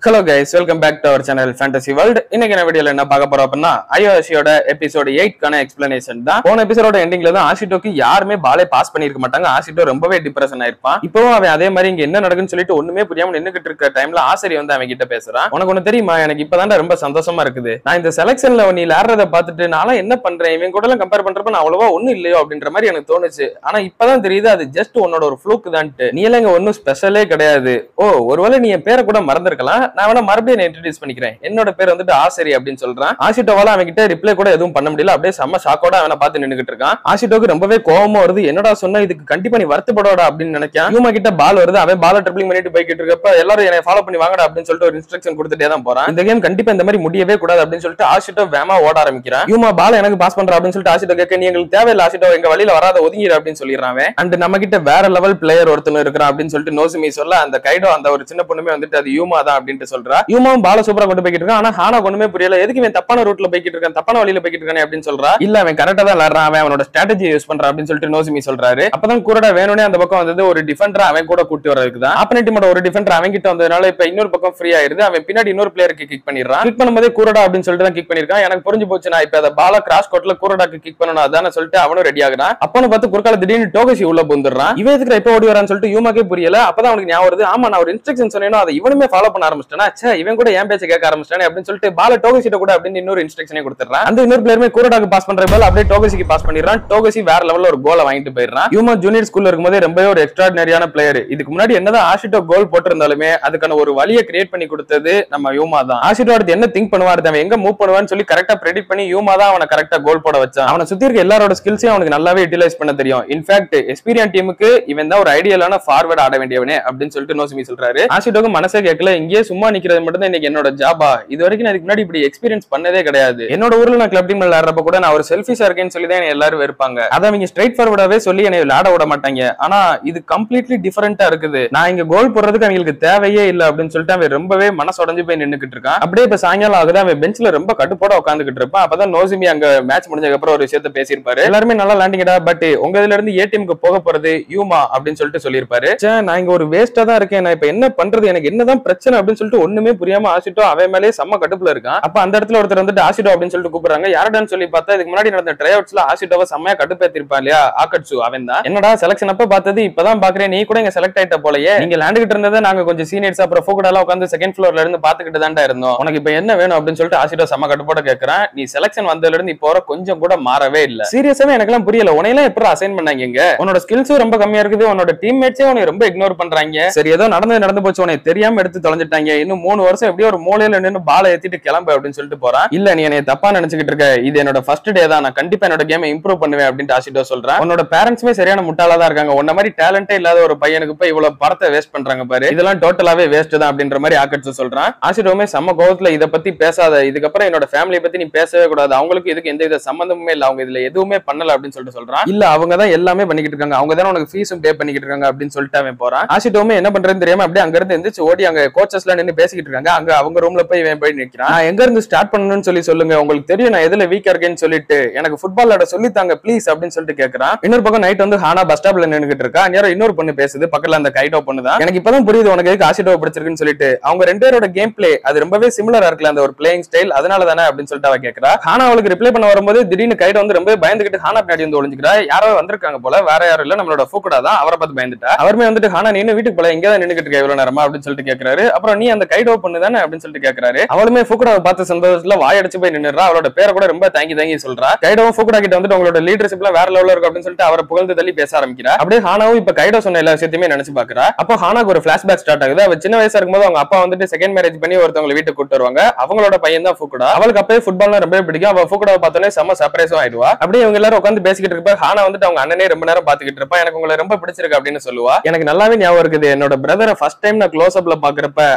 Hello guys, welcome back to our channel Fantasy World. இன்னைக்கு என்ன வீடியோல என்ன பார்க்க போறோம் அப்படின்னா ஐஓஎஸ்சியோட எபிசோட் 8 கான எக்ஸ்பிளனேஷன் தான். போன எபிசோட எண்டிங்ல தான் ஆஷிட்டோக்கு யாருமே பாலே பாஸ் பண்ணிருக்க மாட்டாங்க. ஆஷிட்டோ ரொம்பவே டிப்ரெஷன் ஆயிருப்பான். இப்போவும் அவன் அதே மாதிரி இங்க என்ன நடக்குன்னு சொல்லிட்டு ஒண்ணுமே புரியாம நின்னுகிட்டு இருக்க டைம்ல ஆசிரியர் வந்து அவன் கிட்ட பேசுறான். உனக்கு ஒண்ணு தெரியுமா, எனக்கு இப்பதான் ரொம்ப சந்தோஷமா இருக்குது. நான் இந்த செலக்ஷன்ல நீ விளையாடுறத பார்த்துட்டு நானும் என்ன பண்றேன் இவன் கூட எல்லாம் கம்பேர் பண்றப்ப நான் அவ்வளவா ஒண்ணும் இல்லையோ அப்படின்ற மாதிரி எனக்கு தோணுச்சு. ஆனா இப்பதான் தெரியுது அது ஜஸ்ட் உன்னோட ஒரு ஃப்ளூக் தான்ட்டு. நீ எல்லாம் இங்க ஒன்னும் ஸ்பெஷலே கிடையாது. ஓ ஒருவேளை நீ என் பேரை கூட மறந்துருக்கலாம். நான் வேணா மறுபடியும் இன்ட்ரோடியூஸ் பண்ணிக்கிறேன். என்னோட பேர் வந்துட்டு ஆசிரி அப்படின்னு சொல்றான். ஆஷிட்டோவால அவன் கிட்ட ரிப்ளை கூட எதுவும் பண்ண முடியல. அப்படியே செம்ம ஷாக்கோட அவனை பார்த்து நின்னுகிட்டு இருக்கான். ஆஷிட்டோக்கு ரொம்பவே கோவமா வருது. என்னடா சொன்னா இதுக்கு கண்டிப்பா நீ வருத்தப்படோட அப்படின்னு நினைக்கான். யூமா கிட்ட பால் வருது. அவன் பால ட்ரிப்ளிங் பண்ணிட்டு போய்கிட்டு இருக்கப்ப எல்லாரும் என்னை ஃபாலோ பண்ணி வாங்கடா அப்படின்னு சொல்லிட்டு ஒரு இன்ஸ்ட்ரக்ஷன் கொடுத்துட்டே தான் போறான். இந்த கேம் கண்டிப்பா இந்த மாதிரி முடியவே கூடாது அப்படின்னு சொல்லிட்டு ஆஷிட்டோ வேமா ஓட ஆரம்பிக்கிறான். யூமா பால எனக்கு பாஸ் பண்ற அப்படின்னு சொல்லிட்டு ஆஷிட்டோ கேட்க நீ எங்களுக்கு தேவையில்லை ஆஷிட்டோ, எங்க வழியில வராத ஒதுங்கிடு அப்படின்னு சொல்லிடுறான். அண்ட் நம்ம கிட்ட வேற லெவல் பிளேயர் ஒருத்தர் இருக்கிறான் அப்படின்னு சொல்லிட்டு நோசுமி சொல்ல அந்த கைடோ அந்த ஒரு சின்ன பொண்ணுமே வந்துட்டு அது யூமா தான் அப்படின்னு சொல்றா. யூமாவும் பால சூப்பரா கொண்டு போய்கிட்டு இருக்கான். ஆனா ஹானா ஒண்ணுமே புரியல. எதுக்கு இவன் தப்பான ரூட்ல போய்கிட்டு இருக்கான், தப்பான வழியில போய்கிட்டு இருக்கானே அப்படின்னு சொல்றா. இல்ல அவன் கரெக்டா தான் விளையாடுறான், அவன் அவனோட ஸ்ட்ராட்டஜி யூஸ் பண்றான் அப்படின்னு சொல்லிட்டு நோசுமி சொல்றாரு. அப்பதான் குரடா வேணும்னே அந்த பக்கம் வந்து ஒரு டிஃபெண்டர் அவன் கூட கூட்டி வரதுக்கு தான். ஆப்போனன்ட் டீமோட ஒரு டிஃபெண்டர் அவன் கிட்ட வந்ததுனால இப்ப இன்னொரு பக்கம் ஃப்ரீ ஆயிருது. அவன் பின்னாடி இன்னொரு பிளேயருக்கு கிக் பண்ணிடுறான். கிக் பண்ணும்போதே குரடா அப்படின்னு சொல்லிட்டு தான் கிக் பண்ணிருக்கான். எனக்கு புரிஞ்சு போச்சு நான் இப்ப அந்த பால கிராஸ் கோட்ல குரடாக்கு கிக் பண்ணணும் அதான சொல்லிட்டு அவனும் ரெடி ஆகுறான். அப்பன்னு பார்த்து குறுக்கால திடீர்னு டோகசி உள்ள புந்துறான். இவன் எதுக்கு எப்ப ஓடி வரான்னு சொல்லிட்டு யூமாக்கே புரியல. அப்பதான் அவனுக்கு ஞாபகம் வருது, ஆமா நான் ஒரு இன்ஸ்ட்ரக்ஷன் சொன்னேனோ அதை இவனுமே ஃபாலோ பண்ண ஆரம்பிச்சிட்டானா, ச்சே இவன் கூட என் பேச்ச கேட்க ஆரம்பிச்சிட்டானே அப்படின்னு சொல்லிட்டு பால டோகசிட்ட கூட அப்படின்னு இன்னொரு இன்ஸ்ட்ரக்ஷனே கொடுத்துறான். அந்த இன்னொரு பிளேயருமே குரடாக்கு பாஸ் பண்ற பால் அப்படியே டோகசிக்கு பாஸ் பண்ணிடுறான். டோகசி வேற லெவல்ல ஒரு கோலை வாங்கிட்டு போயிடுறான். யூமா ஜூனியர் ஸ்கூல்ல இருக்கும்போது ரொம்பவே ஒரு எக்ஸ்ட்ராடினரியான பிளேயர். இதுக்கு முன்னாடி என்னதான் ஆஷிட்டோ கோல் போட்டிருந்தாலுமே அதுக்கான ஒரு வழியை கிரியேட் பண்ணி கொடுத்தது நம்ம யூமா தான். ஆஷிட்டோ அடுத்து என்ன திங்க் பண்ணுவாரு, அவன் எங்க மூவ் பண்ணுவான்னு சொல்லி கரெக்டா பிரெடிக்ட் பண்ணி யூமா தான் அவனை கரெக்டா கோல் போட வச்சான். அவனை சுத்தி இருக்க எல்லாரோட ஸ்கில்ஸையும் அவனுக்கு நல்லாவே யூட்டிலைஸ் பண்ண தெரியும். இன்ஃபேக்ட் எக்ஸ்பீரியன்ஸ் டீமுக்கு இவன் தான் ஒரு ஐடியலான ஃபார்வர்ட் ஆட வேண்டியவனே அப்படின்னு சொல்லிட்டு நோசுமி சொல்றாரு. ஆஷிட்டோக்கு மனசே கேட்கல, இங்கே சும்மா நிக்கிறது மட்டும் தான் இன்னைக்கு என்னோட ஜாபா, இது வரைக்கும் அதுக்கு முன்னாடி இப்படி எக்ஸ்பீரியன்ஸ் பண்ணதே கிடையாது. என்னோட ஊர்ல நான் கிளப் டீம் விளையாடுறப்ப கூட நான் ஒரு செல்ஃபிஷா இருக்கேன்னு சொல்லி தான் எல்லாரும் வெறுப்பாங்க. அதை அவங்க ஸ்ட்ரைட் ஃபார்வர்டாவே சொல்லி என்னை விளையாட விட மாட்டாங்க. ஆனா இது கம்ப்ளீட்லி டிஃபரெண்டா இருக்குது. நான் இங்க கோல் போடுறதுக்கு அவங்களுக்கு தேவையே இல்ல அப்படின்னு சொல்லிட்டு அவன் ரொம்பவே மனசொடைஞ்சு போய் நின்னுக்கிட்டு இருக்கான். அப்படியே இப்ப சாயங்காலம் ஆகுது. அவன் பெஞ்ச்ல ரொம்ப கட்டுப்போட உட்காந்துக்கிட்டு இருப்பான். அப்பதான் நோசுமி அங்க மேட்ச் முடிஞ்சதுக்கு அப்புறம் ஒரு விஷயத்த பேசியிருப்பாரு. எல்லாருமே நல்லா லேண்டிங்கடா, பட் உங்க இதுல இருந்து ஏ டீமுக்கு போக போறது யூமா அப்படின்னு சொல்லிட்டு சொல்லியிருப்பாரு. நான் இங்க ஒரு வேஸ்டா தான் இருக்கேன், நான் இப்ப என்ன பண்றது, எனக்கு என்னதான் பிரச்சனை அப்படின்னு சொல்லிட்டு ஒண்ணுமே புரியாம ஆஷிட்டோ அவன் மேலே செம்ம கடுப்புல இருக்கான். அப்ப அந்த இடத்துல ஒருத்தர் வந்துட்டு ஆஷிட்டோ அப்படின்னு சொல்லிட்டு கூப்பிடுறாங்க. யாரடான்னு சொல்லி பார்த்தா இதுக்கு முன்னாடி நடந்த ட்ரை அவுட்ஸ்ல ஆஷிட்டோவை செம்மையா கடுப்பேத்திருப்பான் இல்லையா ஆக்கட்சு, அவன் தான். என்னடா செலக்ஷன் அப்ப பார்த்தது இப்பதான் பாக்குறேன், நீ கூட இங்க செலக்ட் ஆயிட்ட போலயே, நீங்க லேண்டுகிட்டு இருந்ததை நாங்க கொஞ்சம் சீனியர்ஸ் அப்புறம் ஃபோக்கடால உட்காந்து செகண்ட் ஃப்ளோர்ல இருந்து பாத்துக்கிட்டு தான் இருந்தோம், உனக்கு இப்ப என்ன வேணும் அப்படின்னு சொல்லிட்டு ஆஷிட்டோ செம்ம கடுப்போட கேட்கறான். நீ செலக்ஷன் வந்ததுல இருந்து இப்போ கொஞ்சம் கூட மாறவே இல்ல. சீரியஸாவே எனக்கு எல்லாம் புரியல, உனையெல்லாம் எப்படி அசைன் பண்ணாங்க, உன்னோட ஸ்கில்ஸும் ரொம்ப கம்மியா இருக்குது, உன்னோட டீம்மேட்ஸே உன்னை ரொம்ப இக்னோர் பண்றாங்க. சரி ஏதோ நடந்து போச்சு, உன்னை தெரியாம எடுத்து தொலைஞ்சிட்டாங்க, இன்னும் 3 வருஷம் எப்படியோ ஒரு மூலையில நின்று பாலை ஏத்திட்டு கிளம்பு அப்படின்னு சொல்லிட்டு போறான். இல்ல நீ என்னை தப்பா நினைச்சுக்கிட்டு இருக்க, இது என்னோட ஃபர்ஸ்ட் டே தான், நான் கண்டிப்பா என்னோட கேமை இம்ப்ரூவ் பண்ணுவேன் அப்படின்னு ஆஷிட்டோ சொல்றான். உன்னோட பேரண்ட்ஸுமே சரியான முட்டாளா தான் இருக்காங்க, உன்ன மாதிரி டேலண்டே இல்லாத ஒரு பையனுக்கு போய் இவ்வளவு பணத்தை வேஸ்ட் பண்றாங்க பாரு, இதெல்லாம் டோட்டலாவே வேஸ்ட் தான் அப்படின்ற மாதிரி ஆக்கட்சு சொல்றான். ஆஷிட்டோமே செம்ம கோவத்துல இதை பத்தி பேசாத, இதுக்கப்புறம் என்னோட ஃபேமிலியை பத்தி நீ பேசவே கூடாது, அவங்களுக்கு இதுக்கு எந்த வித சம்பந்தமுமே இல்ல, அவங்க இதுல எதுவுமே பண்ணல அப்படின்னு சொல்லிட்டு சொல்றான். இல்ல அவங்க தான் எல்லாமே பண்ணிக்கிட்டு இருக்காங்க, அவங்க தான் உனக்கு ஃபீஸும் பே பண்ணிக்கிட்டு இருக்காங்க அப்படின்னு சொல்லிட்டு அவன் போறான். ஆஷிட்டோமே என்ன பண்றதுன்னு தெரியாம அப்படியே அங்க இருந்து எந்திரிச்சு ஓடி அங்க கோச்சஸ் எல்லாம் நின்று பேசிக்கிட்டு இருக்காங்க. அங்க அவங்க ரூம்ல போய் இவன் போய் நிக்கிறான். நான் எங்க இருந்து ஸ்டார்ட் பண்ணணும்னு சொல்லி சொல்லுங்க, உங்களுக்கு தெரியும் நான் எதுல வீக்கா இருக்கேன்னு சொல்லிட்டு, எனக்கு ஃபுட்பால் ஆட சொல்லி தாங்க ப்ளீஸ் அப்படின்னு சொல்லிட்டு கேக்குறான். இன்னொரு பக்கம் நைட் வந்து ஹானா பஸ் ஸ்டாப்ல நின்னுகிட்டு இருக்கா. நேரம் இன்னொரு பொண்ணு பேசுது, பக்கத்துல அந்த கைடோ பொண்ணு தான். எனக்கு இப்பதான் புரியுது உனக்கு எதுக்கு ஆஷிட்டோ பிடிச்சிருக்குன்னு சொல்லிட்டு, அவங்க ரெண்டு பேரோட கேம் பிளே அது ரொம்பவே சிமிலரா இருக்குல்ல அந்த ஒரு பிளேயிங் ஸ்டைல், அதனால தானே அப்படின்னு சொல்லிட்டு அவ கேக்குறா. ஹானா அவளுக்கு ரிப்ளை பண்ண வரும்போது திடீர்னு கைடோ வந்து ரொம்ப பயந்துகிட்டு ஹானா பின்னாடி வந்து ஒளிஞ்சுக்கிறா. யாரோ வந்திருக்காங்க போல, வேற யாரும் இல்ல நம்மளோட ஃபூக்குடா தான், அவரை பார்த்து பயந்துட்டா. அவருமே வந்துட்டு ஹானா நீ வீட்டுக்கு போல இங்கதான் நின்னுகிட்டு இருக்க இவ்வளவு நேரமா அப்படின்னு சொல்லிட்டு கேக்குறாரு. அப்புறம் நீ அந்த கைடோ பொண்ணு தானே அப்படின்னு சொல்லிட்டு கேக்குறாரு. அவளுமே ஃபூக்குடாவை பார்த்து சந்தோஷத்துல வாயடிச்சு போய் நின்னுறா. அவளோட பேரை கூட ரொம்ப தாங்கி சொல்றா. கைடோவும் ஃபூக்குடா கிட்ட வந்துட்டு உங்களோட லீடர்ஷிப்ல வேற லெவல்ல இருக்கு அப்படின்னு சொல்லிட்டு அவரை புகழ்ந்து தள்ளி பேச ஆரம்பிக்கிறா. அப்படியே ஹானாவும் இப்ப கைடோ சொன்ன எல்லா விஷயத்தையுமே நினைச்சு பாக்குறா. அப்போ ஹானாக்கு ஒரு பிளாஷ்பேக் ஸ்டார்ட் ஆகுது. அவ சின்ன வயசா இருக்கும்போது அவங்க அப்பா வந்துட்டு செகண்ட் மேரேஜ் பண்ணி ஒருத்தவங்க வீட்டுக்கு கூட்டு வருவாங்க. அவங்களோட பையன் தான் ஃபூக்குடா. அவளுக்கு அப்பவே ஃபுட்பால்னா ரொம்ப பிடிக்கும். அவ ஃபூக்குடாவை பார்த்தோன்னே செம்ம சர்ப்ரைஸும் ஆயிடுவா. அப்படியே இவங்க எல்லாரும் உட்காந்து பேசிக்கிட்டு இருப்ப ஹானா வந்துட்டு அவங்க அண்ணனே ரொம்ப நேரம் பாத்துக்கிட்டு இருப்பா. எனக்கு உங்களை ரொம்ப பிடிச்சிருக்கு அப்படின்னு சொல்லுவா. எனக்கு நல்லாவே ஞாபகம் இருக்குது, என்னோட பிரதரை ஃபர்ஸ்ட் டைம் நான் க்ளோஸ் அப்ல பாக்குறப்ப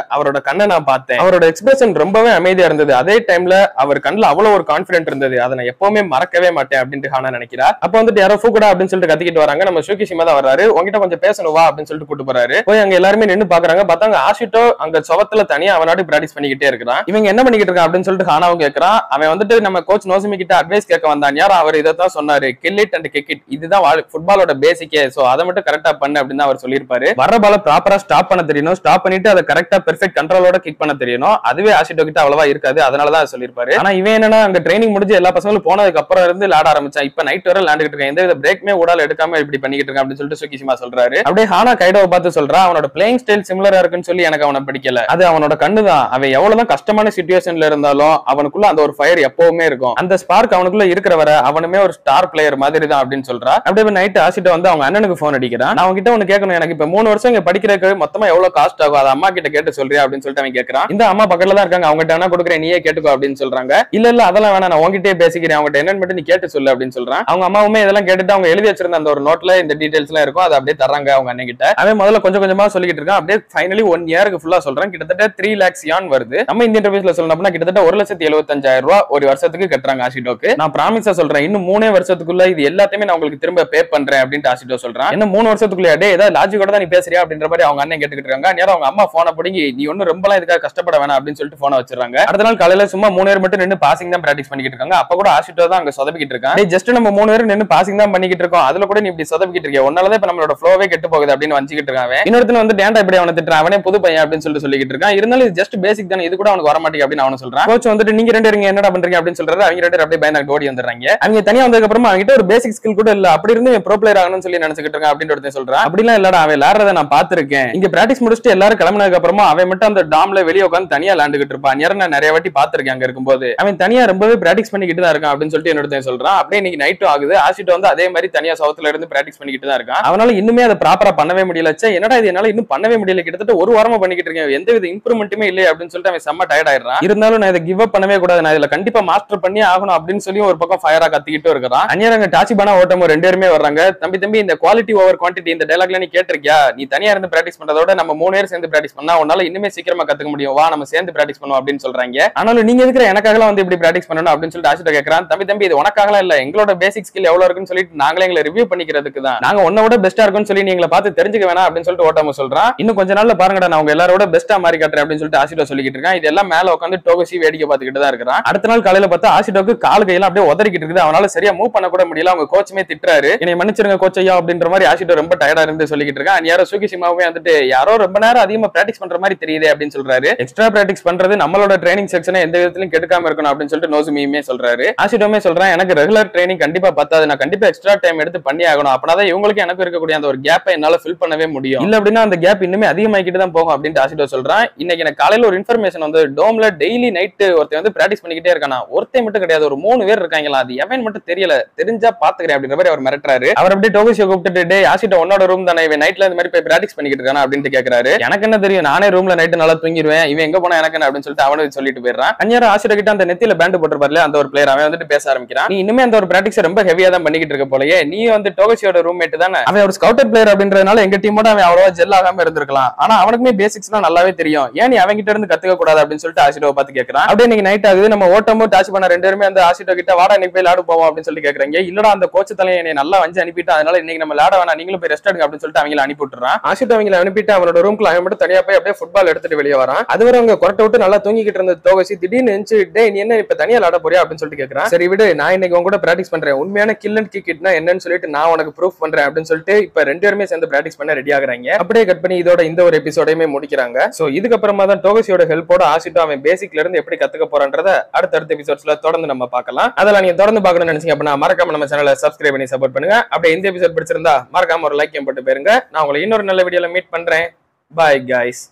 அவரோட கண்ணை நான் பார்த்தேன், அவரோட எக்ஸ்பிரஷன் ரொம்பவே அமைதியா இருந்தது, அதே டைம்ல அவர் கண்ணுல அவ்வளவு ஒரு கான்பிடன்ட் இருந்தது, அதை நான் எப்பவுமே மறக்கவே மாட்டேன் அப்படின்னு ஹானா நினைக்கிறா. அப்ப வந்துட்டு யாரோ ஃபூக்குடா அப்படின்னு சொல்லிட்டு கத்திக்கிட்டு வராங்க. நம்ம ஷூகிஷிமா தான் வர்றாரு. உங்ககிட்ட கொஞ்சம் பேசணும் வா அப்படின்னு சொல்லிட்டு கூட்டு போறாரு. போய் அங்க எல்லாருமே நின்னு பாக்குறாங்க. பார்த்தாங்க ஆஷிட்டோ அங்க சுவத்துல தனியா அவனாடி பிராக்டிஸ் பண்ணிக்கிட்டே இருக்கிறான். இவங்க என்ன பண்ணிக்கிட்டு இருக்கான் அப்படின்னு சொல்லிட்டு ஹானாவும் கேட்கறான். அவன் வந்துட்டு நம்ம கோச் நோசுமி கிட்ட அட்வைஸ் கேட்க வந்தான். யார் அவர் இதைத்தான் சொன்னாரு, kill it and kick it, இதுதான் ஃபுட்பாலோட பேசிக்கே, சோ அதை மட்டும் கரெக்டா பண்ணு அப்படின்னு அவர் சொல்லியிருப்பாரு. வர பால ப்ராப்பரா ஸ்டாப் பண்ண தெரியணும், ஸ்டாப் பண்ணிட்டு அதை கரெக்டா பெர்ஃபெக்ட் அல்டிமேட் கண்ட்ரோலோட கிக் பண்ண தெரியணும். அதுவே ஆஷிட்டோ கிட்ட அவ்வளவா இருக்காது. அதனாலதான் சொல்லிருப்பாரு. ஆனா இவன் என்னன்னா அங்க ட்ரைனிங் முடிஞ்சு எல்லா பசங்களும் போனதுக்கு அப்புறம் இருந்து விளையாட ஆரம்பிச்சான். இப்ப நைட் வரை விளையாண்டுட்டு இருக்கேன். எந்த பிரேக்மே ஊடால எடுக்காம இப்படி பண்ணிட்டு இருக்கேன் அப்படின்னு சொல்லிட்டு சுகிஷிமா சொல்றாரு. அப்படியே ஹானா கைடோவை பார்த்து சொல்றான், அவனோட பிளேயிங் ஸ்டைல் சிமிலரா இருக்குன்னு சொல்லி எனக்கு அவனை பிடிக்கல. அது அவனோட கண்ணுதான். அவன் எவ்வளவுதான் கஷ்டமான சிச்சுவேஷன்ல இருந்தாலும் அவனுக்குள்ள அந்த ஒரு ஃபயர் எப்பவுமே இருக்கும். அந்த ஸ்பார்க் அவனுக்குள்ள இருக்கிற வர அவனுமே ஒரு ஸ்டார் பிளேயர் மாதிரி தான் அப்படின்னு சொல்றா. அப்படியே நைட் ஆஷிட்டோ வந்து அவங்க அண்ணனுக்கு போன் அடிக்கிறான். நான் அவன்கிட்ட ஒன்னு கேட்கணும், எனக்கு இப்ப 3 வருஷம் இங்க படிக்கிறதுக்கு மொத்தமா எவ்வளவு காஸ்ட் ஆகும், அதை அம்மா கிட்ட கேட்டு சொல்றியா அப்படின்னு சொல்லிட்டு அவன் கேட்கறான். இந்த அம்மா பக்கத்துல தான் இருக்காங்க, அவங்க கிட்ட கொடுக்குறேன், நீயே கேட்டுக்கோ அப்படின்னு சொல்றாங்க. இல்ல அதெல்லாம் வேணாம், நான் உங்ககிட்டயே பேசிக்கிறேன், அவங்க என்னன்னு மட்டும் நீ கேட்டு சொல்லு அப்படின்னு சொல்றான். அவங்க அம்மாவுமே இதெல்லாம் கேட்டுட்டு அவங்க எழுதி வச்சிருந்த அந்த ஒரு நோட்ல இந்த டீடைல்ஸ் எல்லாம் இருக்கும், அதை அப்படியே தர்றாங்க அவங்க அண்ணன் கிட்ட. அவன் முதல்ல கொஞ்சம் கொஞ்சமா சொல்லிட்டு இருக்கான். அப்படியே ஃபைனலி 1 இயருக்கு ஃபுல்லா சொல்றான். கிட்டத்தட்ட 3 lakhs யான் வருது. நம்ம இந்தியன் ருபீஸ்ல சொல்லணும்னா கிட்டத்தட்ட 1,75,000 ரூபாய் ஒரு வருஷத்துக்கு கட்டுறாங்க ஆஷிட்டோக்கு. நான் பிராமிஸா சொல்றேன், இன்னும் 3 வருஷத்துக்குள்ள இது எல்லாத்தையுமே நான் உங்களுக்கு திரும்ப பே பண்றேன் அப்படின்னு ஆஷிட்டோ சொல்றான். என்ன 3 வருஷத்துக்குள்ள டே ஏதாவது லாஜிக்கோட தான் நீ பேசுறியா அப்படின்ற மாதிரி அவங்க அண்ணன் கேட்டுக்கிட்டு இருக்காங்க. நேரம் அவங்க அம்மா போனை பிடிங்கி நீ ஒன்னும் ரொம்பலாம் இதுக்காக கஷ்டப்பட வேணாம் அப்படின்னு சொல்லிட்டு போனை வச்சிருக்காங்க. அடுத்த நாள் காலையில சும்மா 3 பேர் மட்டும் நின்று பாசிங் தான் பிராக்டிஸ் பண்ணிக்கிட்டு இருக்காங்க. அப்ப கூட ஆஷிட்டோ தான் அங்க சொதப்பிக்கிட்டு இருக்காங்க. ஜஸ்ட் நம்ம 3 பேர் நின்று பாசிங் தான் பண்ணிக்கிட்டு இருக்கோம், அதுல கூட நீ இப்படி சொதப்பிக்கிட்டு இருக்க, ஒன்னாலதான் இப்ப நம்மளோட ஃப்ளோவே கெட்டு போகுது அப்படின்னு வஞ்சிக்கிட்டு இருக்காங்க. இன்னொருத்தன் வந்து டேண்டா இப்படி அவனை திட்டுறான், அவனே புது பையன் அப்படின்னு சொல்லிட்டு இருக்கான். இருந்தாலும் இது ஜஸ்ட் பேசிக் தானே, இது கூட அவனுக்கு வர மாட்டேங்குது அப்படின்னு அவன் சொல்றான். கோச் வந்துட்டு நீங்க 2 பேரும் என்னடா பண்றீங்க அப்படின்னு சொல்றாரு. அவங்க 2 பேரும் அப்படியே பயந்து ஓடி வந்துடுறாங்க. அவங்க தனியா வந்ததுக்கு அப்புறமா அவங்கிட்ட ஒரு பேசிக் ஸ்கில் கூட இல்ல, அப்படி இருந்து ப்ரோ பிளேயர் ஆகணும்னு சொல்லி நினைச்சுக்கிட்டு இருக்கான் அப்படின்னு ஒருத்தன் சொல்றான். அப்படிலாம் இல்லடா, அவன் விளையாடுறத நான் பாத்துருக்கேன். இங்க பிராக்டிஸ் முடிச்சுட்டு எல்லாரும் கிளம்பினதுக்கு அப்புறமா அவன் மட்டும் அந்த டாம்ல வெளியே உட்காந்து தனியா விளையாண்டுகிட்டு இருப்பான். நான் நிறைய வாட்டி பாத்திருக்கேன் அங்க இருக்கும்போது. அவன் தனியா ரொம்பவே பிராக்டிஸ் பண்ணிக்கிட்டு தான் இருக்கான் அப்படின்னு சொல்லிட்டு என்னோட சொல்றான். அப்படியே இன்னைக்கு நைட்டும் ஆகுது. ஆஷிட்டோ வந்து அதே மாதிரி தனியா சவுத்துல இருந்து பிராக்டிஸ் பண்ணிக்கிட்டு தான் இருக்கான். அவனால இன்னுமே அதை ப்ராப்பரா பண்ணவே முடியல. என்னடா இது என்னால இன்னும் பண்ணவே முடியல, கிட்டத்தட்ட 1 வாரமா பண்ணிக்கிட்டு இருக்கேன், எந்த வித இம்ப்ரூவ்மெண்ட்டுமே இல்லை அப்படின்னு சொல்லிட்டு அவன் செம்ம டயர்ட் ஆயிடுறான். இருந்தாலும் நான் இதை கிவ் அப் பண்ணவே கூடாது, நான் இதுல கண்டிப்பா மாஸ்டர் பண்ணி ஆகணும் அப்படின்னு சொல்லி ஒரு பக்கம் ஃபயரா கத்திக்கிட்டு இருக்கிறான். அந்நியரங்க டாச்சிபானா ஓட்டமோ 2 பேருமே வர்றாங்க. தம்பி இந்த குவாலிட்டி ஓவர் குவான்டிட்டி இந்த டைலாக்ல நீ கேட்டிருக்கியா? நீ தனியா இருந்து பிராக்டிஸ் பண்றதோட நம்ம 3 பேர் சேர்ந்து பிராக்டிஸ் பண்ணா உன்னால இன்னுமே சீக்கிரமா கத்துக்க முடியும், வா நம்ம சேர்ந்து பிராக்டிஸ் பண்ணுவோம் அப்படின்னு சொல்றாங்க. ஆனாலும் நீங்க இருக்கிற எனக்காக வந்து இப்படி பிராக்டிஸ் பண்ணணும் அப்படின்னு சொல்லிட்டு ஆஷிட்டோ கேட்கறான். தம்பி இது உனக்காகலாம் இல்ல, எங்களோட பேசிக் ஸ்கில் எவ்வளவு இருக்குன்னு சொல்லிட்டு நாங்களே எங்களை ரிவ்யூ பண்ணிக்கிறதுக்கு தான், நாங்க உன்னோட பெஸ்டா இருக்கும்னு சொல்லி நீங்களை பார்த்து தெரிஞ்சுக்க வேணாம் அப்படின்னு சொல்லிட்டு ஓட்டாம சொல்றான். இன்னும் கொஞ்ச நாள்ல பாருங்கடா நான் உங்க எல்லாரோட பெஸ்டா மாறி காட்டுறேன் அப்படின்னு சொல்லிட்டு ஆஷிட்டோ சொல்லிட்டு இருக்கான். இதெல்லாம் மேல உட்காந்து டோகோஷி வேடிக்கை பார்த்துக்கிட்டு தான் இருக்கிறான். அடுத்த நாள் காலையில பார்த்தா ஆஷிட்டோக்கு கால் கையெல்லாம் அப்படியே உதறிக்கிட்டு இருக்குது. அவனால சரியா மூவ் பண்ண கூட முடியல. அவங்க கோச்சுமே திட்டுறாரு, என்னை மன்னிச்சிருங்க கோச் ஐயா அப்படின்ற மாதிரி ஆஷிட்டோ ரொம்ப டயர்டா இருந்து சொல்லிட்டு இருக்கான். யாரோ சுகிஷிமாவே வந்துட்டு யாரோ ரொம்ப நேரம் அதிகமா பிராக்டிஸ் பண்ற மாதிரி தெரியுது அப்படின்னு சொல்றாரு. எக்ஸ்ட்ரா பிராக்டிஸ் பண்றது நம்மளோட ட்ரைனிங் செக்ஷனை எந்த விதத்திலும் கெடுக்காம இருக்கணும் அப்படின்னு சொல்லிட்டு நோசுமியுமே சொல்றாரு. ஆஷிட்டோமே சொல்றான், எனக்கு ரெகுலர் ட்ரைனிங் கண்டிப்பா பத்தாது, நான் கண்டிப்பா எக்ஸ்ட்ரா டைம் எடுத்து பண்ணி ஆகணும், அப்பதான் இவங்களுக்கு எனக்கு இருக்கக்கூடிய அந்த ஒரு கேப்பை என்னால ஃபில் பண்ணவே முடியும், இல்ல அப்படின்னா அந்த கேப் இன்னுமே அதிகமாகிட்டு தான் போகும் அப்படின்னு ஆஷிட்டோ சொல்றான். இன்னைக்கு எனக்கு காலையில ஒரு இன்ஃபர்மேஷன் வந்து டோம்ல டெய்லி நைட் ஒருத்தன் வந்து பிராக்டிஸ் பண்ணிக்கிட்டே இருக்கானா, ஒருத்தன் மட்டும் கிடையாது, ஒரு 3 பேர் இருக்காங்களா, அது எவன் மட்டும் தெரியல, தெரிஞ்சா பாத்துக்கிறேன் அப்படின்ற மாதிரி அவர் மிரட்டுறாரு. அவர் அப்படியே டோகோஷியை கூப்பிட்டு டே ஆஷிட்டோ உன்னோட ரூம் தானே, இவன் நைட்ல இந்த மாதிரி போய் பிராக்டிஸ் பண்ணிக்கிட்டு இருக்கானா அப்படின்னு கேட்கறாரு. எனக்கு என்ன தெரியும், நானே ரூம்ல நைட் நல்லா தூங்கிடுவேன், இவன் எங்க போனா எனக்கு அப்படின்னு சொல்லிட்டு அவனு சொல்லிட்டு போயிடுறான். அந்நேரம் ஆஷிட்டோ கிட்ட அந்த நெத்தியில பேண்ட் போட்டுருப்பார்ல அந்த ஒரு பிளேயர் அவன் வந்துட்டு பேச ஆரம்பிக்கிறான். நீ இனிமே அந்த ஒரு பிராக்டிஸ் ரொம்ப ஹெவியா தான் பண்ணிக்கிட்டு இருக்க போலயே, நீ வந்து டோகோஷியோட ரூம்மேட் தானே, அவன் ஒரு ஸ்கவுட்டர் பிளேயர் அப்படின்றதுனால எங்க டீமோட அவன் அவ்வளவா ஜெல் ஆகாம இருந்திருக்கலாம், ஆனா அவனுக்குமே பேசிக்ஸ்லாம் நல்லாவே தெரியும், ஏன் நீ அவங்க கிட்ட இருந்து கத்துக்க கூடாது அப்படின்னு சொல்லிட்டு ஆஷிட்டோ பார்த்து கேட்கறான். அப்படியே இன்னைக்கு நைட் ஆகுது. நம்ம ஓட்டமோ டாச் பண்ண 2 பேருமே அந்த ஆஷிட்டோ கிட்ட வாடா இன்னைக்கு போய் விளையாட போவோம் அப்படின்னு சொல்லி கேட்கறாங்க. இல்லடா அந்த கோச் தலையை என்னை நல்லா வஞ்சி அனுப்பிட்டு, அதனால இன்னைக்கு நம்ம விளையாட வேணாம், நீங்களும் போய் ரெஸ்ட் எடுங்க அப்படின்னு சொல்லிட்டு அவங்களை அனுப்பி விட்டுறான். ஆஷிட்டோ அவங்களை அனுப்பிட்டு அவனோட ரூம்ல அவன் மட்டும் தனியா போய் அப்படியே ஃபுட்பால் எடுத்துட்டு வெளியே வரான். அதுவரை அவங்க கொரட்டை விட்டு நல்லா தூங்கிக்கிட்டு இருந்த டோகோஷி திடீர்னு நினைச்சுட்டே நீ என்ன இப்ப தனியா விளையாட போறியா அப்படின்னு சொல்லிட்டு கேட்கறான். சரி விடு, நான் இன்னைக்கு உங்க கூட பிராக்டிஸ் பண்றேன், உண்மையான கில் அண்ட் கிக் இட்னா என்னன்னு சொல்லிட்டு நான் உனக்கு ப்ரூஃப் பண்றேன் அப்படின்னு சொல்லிட்டு இப்ப 2 பேருமே சேர்ந்து பிராக்டிஸ் பண்ண ரெடி ஆகுறாங்க. அப்படியே கட் பண்ணி இதோட இந்த ஒரு எபிசோடையுமே முடிக்கிறாங்க. சோ இதுக்கப்புறமா தான் டோகோஷியோட ஹெல்ப்போட ஆஷிட்டோ அவன் பேசிக்ல இருந்து எப்படி கத்துக்க போறான்றத அடுத்த எபிசோட்ஸ்ல தொடர்ந்து நம்ம பார்க்கலாம். அதெல்லாம் நீங்க தொடர்ந்து பார்க்கணும்னு நினைச்சீங்க அப்படின்னா மறக்காம நம்ம சேனலை சப்ஸ்கிரைப் பண்ணி சப்போர்ட் பண்ணுங்க. அப்படியே இந்த எபிசோட் பிடிச்சிருந்தா மறக்காம ஒரு லைக் போட்டு போயிருங்க. நான் உங்களை இன்னொரு நல்ல வீடியோல மீட் பண்றேன். Bye guys.